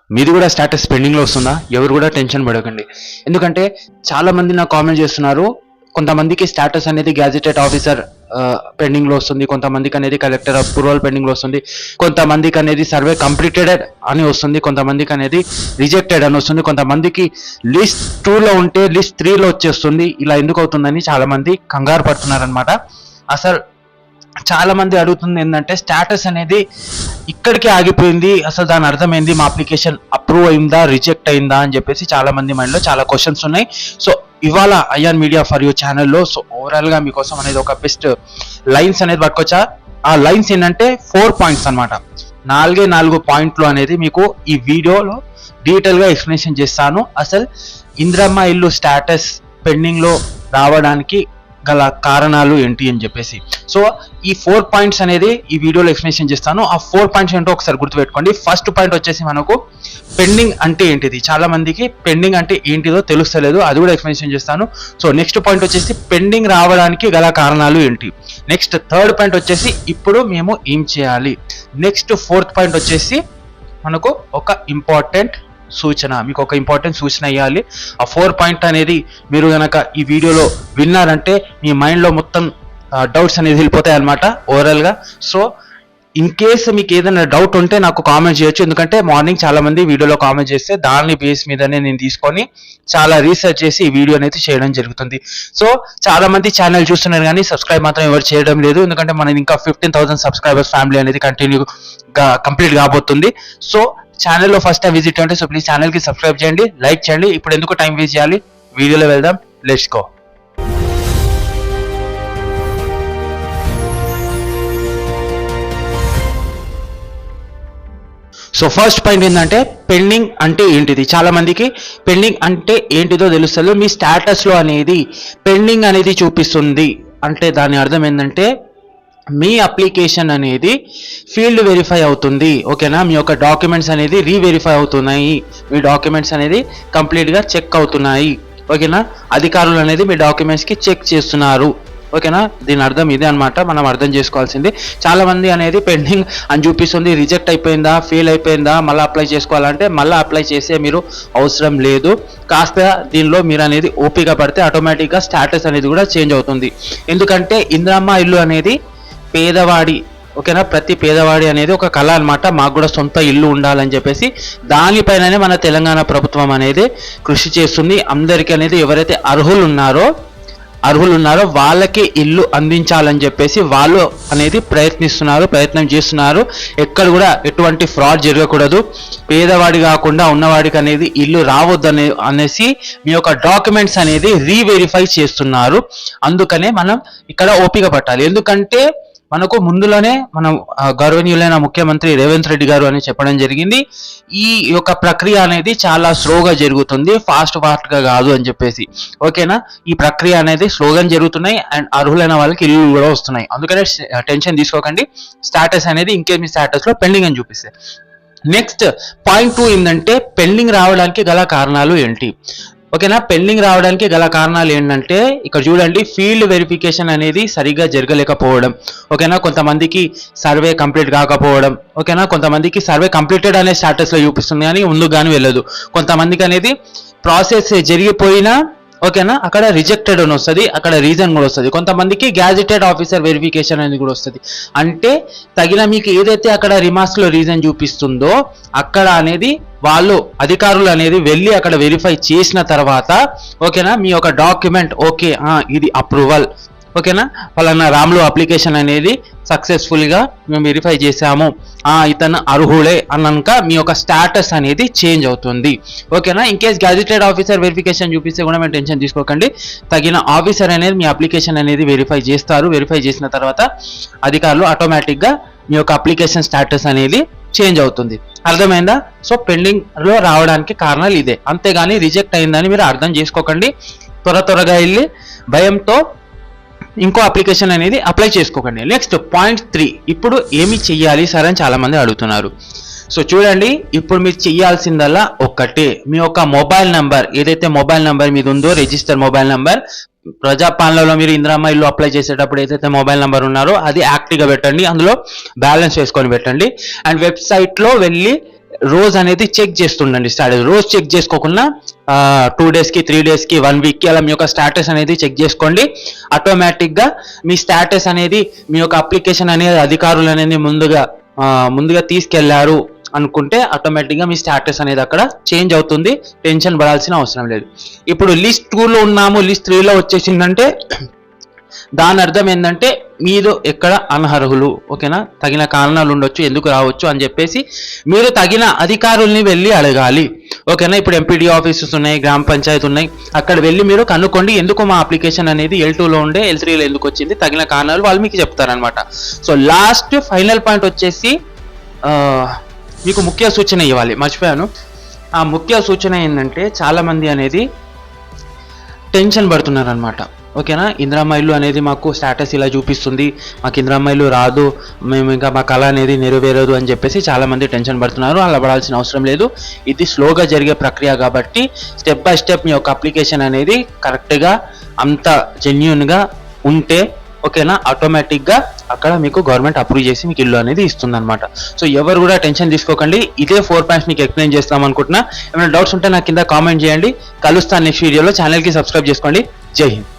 మీది కూడా స్టేటస్ పెండింగ్లో వస్తుందా? ఎవరు కూడా టెన్షన్ పడకండి. ఎందుకంటే చాలా మంది నాకు కామెంట్ చేస్తున్నారు, కొంతమందికి స్టేటస్ అనేది గ్యాజెటెడ్ ఆఫీసర్ పెండింగ్లో వస్తుంది, కొంతమందికి అనేది కలెక్టర్ అప్రూవల్ పెండింగ్లో వస్తుంది, కొంతమందికి అనేది సర్వే కంప్లీటెడ్ అని వస్తుంది, కొంతమందికి అనేది రిజెక్టెడ్ అని వస్తుంది, కొంతమందికి లిస్ట్ 2లో ఉంటే లిస్ట్ 3లో వచ్చేస్తుంది. ఇలా ఎందుకు అవుతుందని చాలా మంది కంగారు పడుతున్నారనమాట. అసలు చాలా మంది అడుగుతుంది ఏంటంటే స్టేటస్ అనేది ఇక్కడికి ఆగిపోయింది, అసలు దాని అర్థమైంది, మా అప్లికేషన్ అప్రూవ్ అయిందా రిజెక్ట్ అయిందా అని చెప్పేసి చాలా మంది మైండ్లో చాలా క్వశ్చన్స్ ఉన్నాయి. సో ఇవాళ అయాన్ మీడియా ఫర్ యూ ఛానల్లో సో ఓవరాల్గా మీకోసం అనేది ఒక బెస్ట్ లైన్స్ అనేది పట్టుకొచ్చా. ఆ లైన్స్ ఏంటంటే 4 పాయింట్స్ అనమాట. 4 పాయింట్లు అనేది మీకు ఈ వీడియోలో డీటెయిల్గా ఎక్స్ప్లెనేషన్ చేస్తాను. అసలు ఇందిరమ్మ ఇల్లు స్టేటస్ పెండింగ్లో రావడానికి గల కారణాలు ఏంటి అని చెప్పేసి. సో ఈ 4 పాయింట్స్ అనేది ఈ వీడియోలో ఎక్స్ప్లెనేషన్ చేస్తాను. ఆ 4 పాయింట్స్ ఏంటో ఒకసారి గుర్తుపెట్టుకోండి. ఫస్ట్ పాయింట్ వచ్చేసి మనకు పెండింగ్ అంటే ఏంటిది, చాలా మందికి పెండింగ్ అంటే ఏంటిదో తెలుస్తలేదు, అది కూడా ఎక్స్ప్లెనేషన్ చేస్తాను. సో నెక్స్ట్ పాయింట్ వచ్చేసి పెండింగ్ రావడానికి గల కారణాలు ఏంటి. నెక్స్ట్ థర్డ్ పాయింట్ వచ్చేసి ఇప్పుడు మేము ఏం చేయాలి. నెక్స్ట్ ఫోర్త్ పాయింట్ వచ్చేసి మనకు ఒక ఇంపార్టెంట్ సూచన, మీకు ఒక ఇంపార్టెంట్ సూచన ఇవ్వాలి. ఆ 4 పాయింట్ అనేది మీరు కనుక ఈ వీడియోలో విన్నారంటే మీ మైండ్లో మొత్తం డౌట్స్ అనేది వెళ్ళిపోతాయి అనమాట ఓవరాల్గా. సో ఇన్ కేస్ మీకు ఏదైనా డౌట్ ఉంటే నాకు కామెంట్ చేయొచ్చు, ఎందుకంటే మార్నింగ్ చాలా మంది వీడియోలో కామెంట్ చేస్తే దాని బేస్ మీదనే నేను తీసుకొని చాలా రీసెర్చ్ చేసి ఈ వీడియో అనేది చేయడం జరుగుతుంది. సో చాలా మంది ఛానల్ చూస్తున్నారు కానీ సబ్స్క్రైబ్ మాత్రం ఎవరు చేయడం లేదు, ఎందుకంటే మనం ఇంకా 15,000 సబ్స్క్రైబర్స్ ఫ్యామిలీ అనేది కంప్లీట్ కాబోతుంది. సో ఛానల్లో ఫస్ట్ టైం విజిట్ అంటే సో ప్లీజ్ ఛానల్కి సబ్స్క్రైబ్ చేయండి, లైక్ చేయండి. ఇప్పుడు ఎందుకు టైం వేస్ట్ చేయాలి, వీడియోలో వెళ్దాం, let's go. So first point ఏంటంటే పెండింగ్ అంటే ఏంటిది. చాలా మందికి పెండింగ్ అంటే ఏంటిదో తెలుస్తుంది. మీ స్టేటస్లో అనేది పెండింగ్ అనేది చూపిస్తుంది అంటే దాని అర్థం ఏంటంటే మీ అప్లికేషన్ అనేది ఫీల్డ్ వెరిఫై అవుతుంది, ఓకేనా. మీ యొక్క డాక్యుమెంట్స్ అనేది రీవెరిఫై అవుతున్నాయి, మీ డాక్యుమెంట్స్ అనేది కంప్లీట్గా చెక్ అవుతున్నాయి, ఓకేనా. అధికారులు అనేది మీ డాక్యుమెంట్స్కి చెక్ చేస్తున్నారు, ఓకేనా. దీని అర్థం ఇదే అనమాట, మనం అర్థం చేసుకోవాల్సింది. చాలా మంది అనేది పెండింగ్ అని చూపిస్తుంది, రిజెక్ట్ అయిపోయిందా, ఫెయిల్ అయిపోయిందా, మళ్ళీ అప్లై చేసుకోవాలంటే మళ్ళీ అప్లై చేసే మీరు అవసరం లేదు. కాస్త దీనిలో మీరు అనేది ఓపిక పడితే ఆటోమేటిక్గా స్టేటస్ అనేది కూడా చేంజ్ అవుతుంది. ఎందుకంటే ఇందిరమ్మ ఇల్లు అనేది పేదవాడి, ఓకేనా, ప్రతి పేదవాడి అనేది ఒక కళ అనమాట. మాకు కూడా సొంత ఇల్లు ఉండాలని చెప్పేసి దానిపైననే మన తెలంగాణ ప్రభుత్వం అనేది కృషి చేస్తుంది. అందరికీ అనేది ఎవరైతే అర్హులు ఉన్నారో వాళ్ళకి ఇల్లు అందించాలని చెప్పేసి వాళ్ళు అనేది ప్రయత్నం చేస్తున్నారు. ఎక్కడ కూడా ఎటువంటి ఫ్రాడ్ జరగకూడదు, పేదవాడి కాకుండా ఉన్నవాడికి అనేది ఇల్లు రావద్దు అనేసి మీ యొక్క డాక్యుమెంట్స్ అనేది రీవెరిఫై చేస్తున్నారు. అందుకనే మనం ఇక్కడ ఓపిక పట్టాలి. ఎందుకంటే మనకు ముందులోనే మనం గౌరవనీయులైన ముఖ్యమంత్రి రేవంత్ రెడ్డి గారు అని చెప్పడం జరిగింది, ఈ యొక్క ప్రక్రియ అనేది చాలా స్లోగా జరుగుతుంది, ఫాస్ట్గా కాదు అని చెప్పేసి, ఓకేనా. ఈ ప్రక్రియ అనేది స్లోగా జరుగుతున్నాయి అండ్ అర్హులైన వాళ్ళకి ఇల్లు కూడా వస్తున్నాయి. అందుకనే టెన్షన్ తీసుకోకండి. స్టేటస్ అనేది ఇంకే మీ స్టేటస్లో పెండింగ్ అని చూపిస్తే. నెక్స్ట్ పాయింట్ 2 ఏంటంటే పెండింగ్ రావడానికి గల కారణాలు ఏంటి, ఓకేనా. పెండింగ్ రావడానికి గల కారణాలు ఏంటంటే ఇక్కడ చూడండి, ఫీల్డ్ వెరిఫికేషన్ అనేది సరిగ్గా జరగలేకపోవడం, ఓకేనా. కొంతమందికి సర్వే కంప్లీట్ కాకపోవడం, ఓకేనా. కొంతమందికి సర్వే కంప్లీటెడ్ అనే స్టేటస్లో చూపిస్తుంది కానీ ముందుకు కానీ వెళ్ళదు. కొంతమందికి అనేది ప్రాసెస్ జరిగిపోయినా, ఓకేనా, అక్కడ రిజెక్టెడ్ అని వస్తుంది, అక్కడ రీజన్ కూడా వస్తుంది. కొంతమందికి గ్యాజెటెడ్ ఆఫీసర్ వెరిఫికేషన్ అనేది కూడా వస్తుంది. అంటే తగిన మీకు ఏదైతే అక్కడ రిమార్క్స్లో రీజన్ చూపిస్తుందో అక్కడ అనేది వాళ్ళు అధికారులు అనేది వెళ్ళి అక్కడ వెరిఫై చేసిన తర్వాత, ఓకేనా, మీ యొక్క డాక్యుమెంట్ ఓకే ఇది అప్రూవల్, ఓకేనా, పలానా రాములు అప్లికేషన్ అనేది సక్సెస్ఫుల్గా మేము వెరిఫై చేసాము, ఇతను అర్హులే అన్నాక మీ యొక్క స్టేటస్ అనేది చేంజ్ అవుతుంది, ఓకేనా. ఇన్ కేస్ గ్యాజెటెడ్ ఆఫీసర్ వెరిఫికేషన్ చూపిస్తే కూడా మేము టెన్షన్ తీసుకోకండి. తగిన ఆఫీసర్ అనేది మీ అప్లికేషన్ అనేది వెరిఫై చేస్తారు. వెరిఫై చేసిన తర్వాత అధికారులు ఆటోమేటిక్గా మీ యొక్క అప్లికేషన్ స్టేటస్ అనేది చేంజ్ అవుతుంది. అర్థమైందా? సో పెండింగ్లో రావడానికి కారణాలు ఇదే, అంతేగాని రిజెక్ట్ అయిందని మీరు అర్థం చేసుకోకండి. త్వరగా వెళ్ళి భయంతో ఇంకో అప్లికేషన్ అనేది అప్లై చేసుకోకండి. నెక్స్ట్ పాయింట్ 3, ఇప్పుడు ఏమి చెయ్యాలి సార్ అని చాలా మంది అడుగుతున్నారు. సో చూడండి, ఇప్పుడు మీరు చెయ్యాల్సిందల్లా ఒక్కటే, మీ యొక్క మొబైల్ నెంబర్ ఏదైతే మొబైల్ నెంబర్ మీద ఉందో రిజిస్టర్ మొబైల్ నెంబర్, ప్రజాపాలనలో మీరు ఇందిరమ్మ ఇల్లు అప్లై చేసేటప్పుడు ఏదైతే మొబైల్ నెంబర్ ఉన్నారో అది యాక్టివ్గా పెట్టండి, అందులో బ్యాలెన్స్ వేసుకొని పెట్టండి. అండ్ వెబ్సైట్లో వెళ్ళి రోజు అనేది చెక్ చేస్తుండండి స్టాటస్. రోజు చెక్ చేసుకోకుండా 2 daysకి 3 daysకి 1 weekకి అలా మీ యొక్క స్టాటస్ అనేది చెక్ చేసుకోండి. ఆటోమేటిక్గా మీ స్టాటస్ అనేది మీ యొక్క అప్లికేషన్ అనేది అధికారులు అనేది ముందుగా తీసుకెళ్లారు అనుకుంటే ఆటోమేటిక్గా మీ స్టాటస్ అనేది అక్కడ చేంజ్ అవుతుంది. టెన్షన్ పడాల్సిన అవసరం లేదు. ఇప్పుడు లిస్ట్ 2లో ఉన్నాము, లిస్ట్ 3లో వచ్చేసిందంటే దాని అర్థం ఏంటంటే మీరు ఎక్కడ అనర్హులు. ఓకేనా, తగిన కారణాలు ఉండొచ్చు ఎందుకు రావచ్చు అని చెప్పేసి మీరు తగిన అధికారుల్ని వెళ్ళి అడగాలి. ఓకేనా, ఇప్పుడు ఎంపీడీ ఆఫీసెస్ ఉన్నాయి, గ్రామ పంచాయతీ ఉన్నాయి, అక్కడ వెళ్ళి మీరు కనుక్కోండి ఎందుకు మా అప్లికేషన్ అనేది L2లో ఉండే L3లో ఎందుకు వచ్చింది, తగిన కారణాలు వాళ్ళు మీకు చెప్తారనమాట. సో లాస్ట్ ఫైనల్ పాయింట్ వచ్చేసి మీకు ముఖ్య సూచన ఇవ్వాలి, మర్చిపోయాను. ఆ ముఖ్య సూచన ఏంటంటే చాలా మంది అనేది టెన్షన్ పడుతున్నారు అనమాట. ఓకేనా, ఇందిరమ్మ ఇల్లు అనేది మాకు స్టేటస్ ఇలా చూపిస్తుంది, మాకు ఇందిరమ్మ ఇల్లు రాదు, మేము ఇంకా మా కళ అనేది నెరవేరదు అని చెప్పేసి చాలామంది టెన్షన్ పడుతున్నారు. అలా పడాల్సిన అవసరం లేదు. ఇది స్లోగా జరిగే ప్రక్రియ కాబట్టి స్టెప్ బై స్టెప్ మీ యొక్క అప్లికేషన్ అనేది కరెక్ట్గా అంత జెన్యూన్గా ఉంటే ఓకేనా, ఆటోమేటిక్గా అక్కడ మీకు గవర్నమెంట్ అప్రూవ్ చేసి మీకు ఇల్లు అనేది ఇస్తుంది అనమాట. సో ఎవరు కూడా టెన్షన్ తీసుకోకండి. ఇదే 4 పాయింట్స్ మీకు ఎక్స్ప్లెయిన్ చేస్తాం అనుకుంటున్నా. ఏమైనా డౌట్స్ ఉంటే నాకు కింద కామెంట్ చేయండి. కలుస్తాను నెక్స్ట్ వీడియోలో. ఛానల్కి సబ్స్క్రైబ్ చేసుకోండి. జై హింద్.